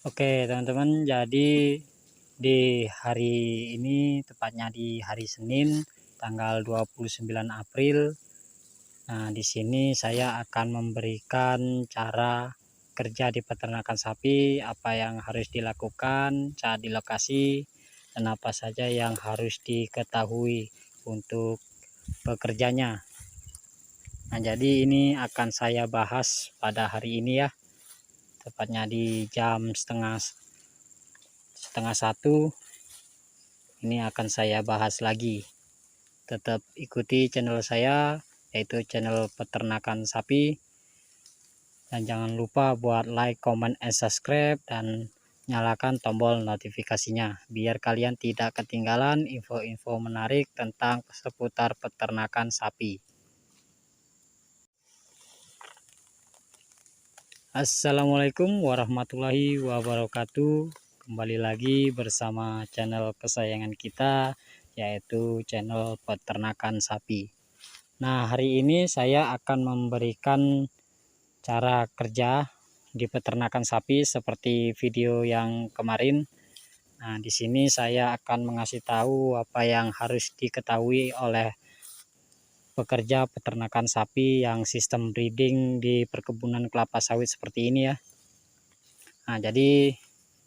Oke teman-teman, jadi di hari ini, tepatnya di hari Senin tanggal 29 April. Nah, di sini saya akan memberikan cara kerja di peternakan sapi, apa yang harus dilakukan saat di lokasi, dan apa saja yang harus diketahui untuk bekerjanya. Nah, jadi ini akan saya bahas pada hari ini ya, tepatnya di jam setengah satu. Ini akan saya bahas lagi. Tetap ikuti channel saya, yaitu channel peternakan sapi, dan jangan lupa buat like, comment, and subscribe, dan nyalakan tombol notifikasinya biar kalian tidak ketinggalan info-info menarik tentang seputar peternakan sapi. Assalamualaikum warahmatullahi wabarakatuh. Kembali lagi bersama channel kesayangan kita, yaitu channel peternakan sapi. Nah, hari ini saya akan memberikan cara kerja di peternakan sapi seperti video yang kemarin. Nah, di sini saya akan mengasih tahu apa yang harus diketahui oleh pekerja peternakan sapi yang sistem breeding di perkebunan kelapa sawit seperti ini ya. Nah, jadi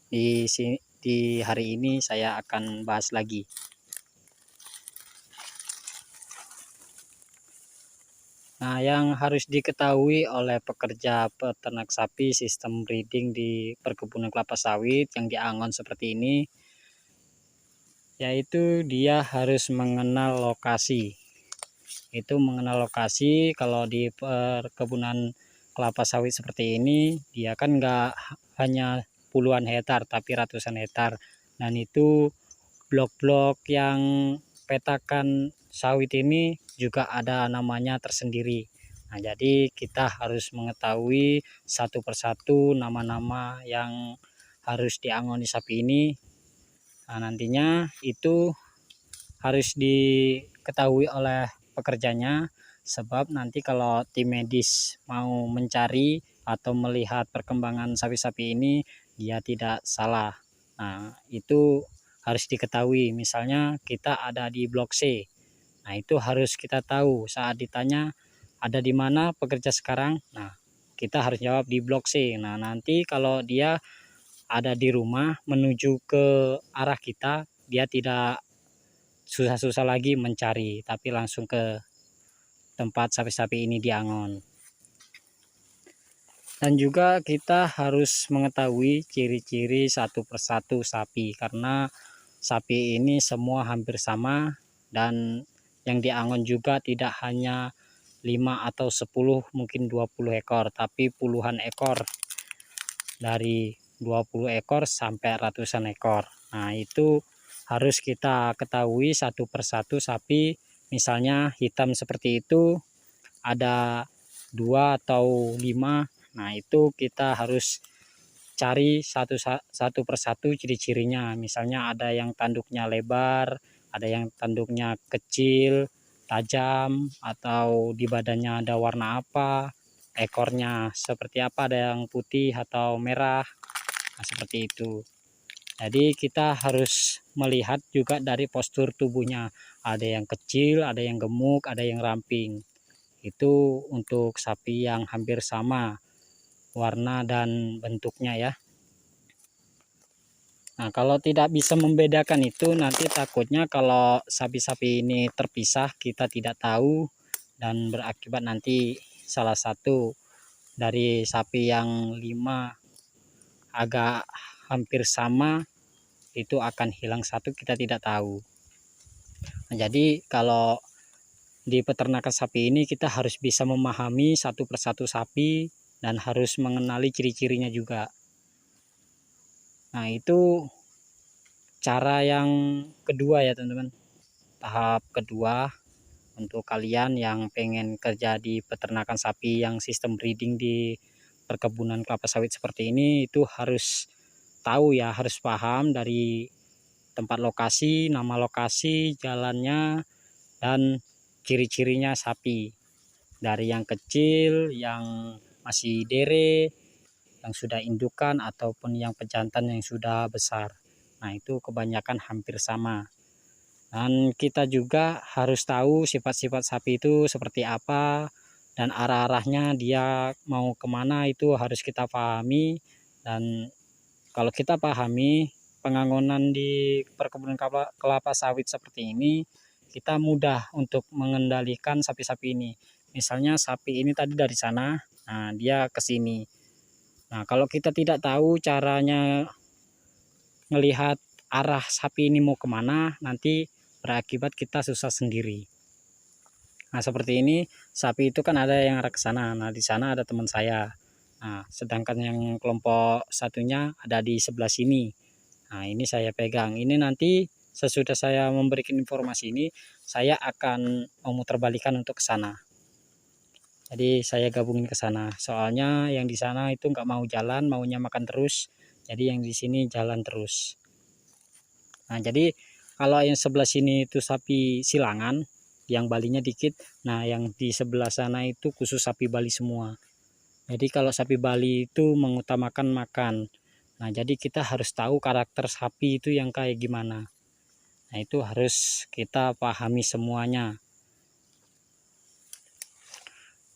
di hari ini saya akan bahas lagi. Nah, yang harus diketahui oleh pekerja peternak sapi sistem breeding di perkebunan kelapa sawit yang diangon seperti ini, yaitu dia harus mengenal lokasi. Itu mengenal lokasi. Kalau di perkebunan kelapa sawit seperti ini, dia kan nggak hanya puluhan hektar, tapi ratusan hektar. Dan itu blok-blok yang petakan sawit ini juga ada namanya tersendiri. Nah, jadi kita harus mengetahui satu persatu nama-nama yang harus diangoni sapi ini. Nah, nantinya itu harus diketahui oleh pekerjanya, sebab nanti kalau tim medis mau mencari atau melihat perkembangan sapi-sapi ini, dia tidak salah. Nah, itu harus diketahui. Misalnya kita ada di blok C. Nah, itu harus kita tahu saat ditanya ada di mana pekerja sekarang. Nah, kita harus jawab di blok C. Nah, nanti kalau dia ada di rumah menuju ke arah kita, dia tidak susah-susah lagi mencari, tapi langsung ke tempat sapi-sapi ini diangon. Dan juga kita harus mengetahui ciri-ciri satu persatu sapi, karena sapi ini semua hampir sama, dan yang diangon juga tidak hanya 5 atau 10, mungkin 20 ekor, tapi puluhan ekor, dari 20 ekor sampai ratusan ekor. Nah, itu harus kita ketahui satu persatu sapi. Misalnya hitam seperti itu ada 2 atau 5. Nah, itu kita harus cari satu persatu ciri-cirinya. Misalnya ada yang tanduknya lebar, ada yang tanduknya kecil, tajam, atau di badannya ada warna apa, ekornya seperti apa, ada yang putih atau merah. Nah, seperti itu. Jadi kita harus melihat juga dari postur tubuhnya. Ada yang kecil, ada yang gemuk, ada yang ramping. Itu untuk sapi yang hampir sama warna dan bentuknya ya. Nah, kalau tidak bisa membedakan itu, nanti takutnya kalau sapi-sapi ini terpisah, kita tidak tahu, dan berakibat nanti salah satu dari sapi yang 5 agak hampir sama, itu akan hilang satu, kita tidak tahu. Nah, jadi kalau di peternakan sapi ini kita harus bisa memahami satu persatu sapi dan harus mengenali ciri-cirinya juga. Nah, itu cara yang kedua ya teman-teman. Tahap kedua untuk kalian yang pengen kerja di peternakan sapi yang sistem breeding di perkebunan kelapa sawit seperti ini, itu harus tahu ya, harus paham dari tempat lokasi, nama lokasi, jalannya, dan ciri-cirinya sapi. Dari yang kecil, yang masih dere, yang sudah indukan ataupun yang pejantan yang sudah besar. Nah, itu kebanyakan hampir sama. Dan kita juga harus tahu sifat-sifat sapi itu seperti apa, dan arah-arahnya dia mau kemana itu harus kita pahami. Dan kalau kita pahami pengangonan di perkebunan kelapa sawit seperti ini, kita mudah untuk mengendalikan sapi-sapi ini. Misalnya sapi ini tadi dari sana, nah dia ke sini. Nah, kalau kita tidak tahu caranya melihat arah sapi ini mau kemana, nanti berakibat kita susah sendiri. Nah, seperti ini, sapi itu kan ada yang arah ke sana. Nah, di sana ada teman saya. Nah, sedangkan yang kelompok satunya ada di sebelah sini. Nah, ini saya pegang. Ini nanti sesudah saya memberikan informasi ini, saya akan memutarbalikkan untuk ke sana. Jadi saya gabungin ke sana. Soalnya yang di sana itu nggak mau jalan, maunya makan terus. Jadi yang di sini jalan terus. Nah, jadi kalau yang sebelah sini itu sapi silangan, yang balinya dikit. Nah, yang di sebelah sana itu khusus sapi Bali semua. Jadi kalau sapi Bali itu mengutamakan makan. Nah, jadi kita harus tahu karakter sapi itu yang kayak gimana. Nah, itu harus kita pahami semuanya.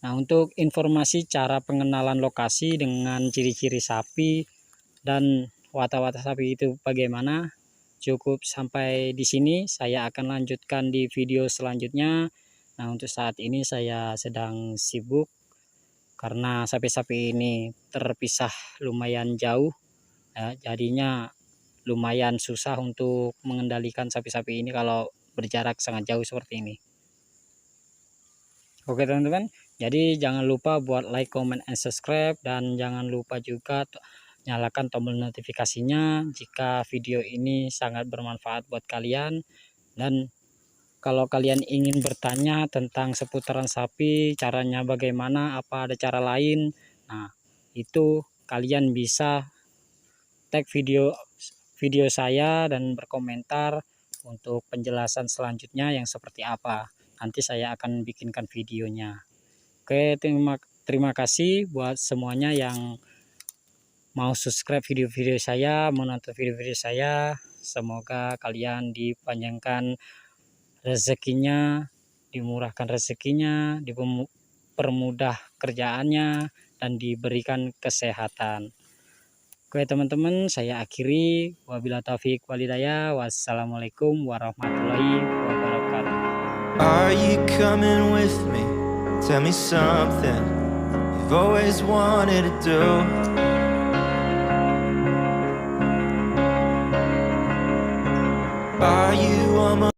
Nah, untuk informasi cara pengenalan lokasi dengan ciri-ciri sapi dan watak-watak sapi itu bagaimana, cukup sampai di sini. Saya akan lanjutkan di video selanjutnya. Nah, untuk saat ini saya sedang sibuk karena sapi-sapi ini terpisah lumayan jauh, ya, jadinya lumayan susah untuk mengendalikan sapi-sapi ini kalau berjarak sangat jauh seperti ini. Oke teman-teman, jadi jangan lupa buat like, comment, and subscribe, dan jangan lupa juga nyalakan tombol notifikasinya jika video ini sangat bermanfaat buat kalian. Dan kalau kalian ingin bertanya tentang seputaran sapi, caranya bagaimana, apa ada cara lain, nah itu kalian bisa tag video saya dan berkomentar untuk penjelasan selanjutnya yang seperti apa. Nanti saya akan bikinkan videonya. Oke, terima kasih buat semuanya yang mau subscribe video-video saya, menonton video-video saya. Semoga kalian dipanjangkan rezekinya, dimurahkan rezekinya, dipermudah kerjaannya, dan diberikan kesehatan. Oke teman-teman, saya akhiri. Wabillahi taufiq walhidayah. Wassalamualaikum warahmatullahi wabarakatuh. Are you coming with me? Tell me something you've always wanted to do. Are you on my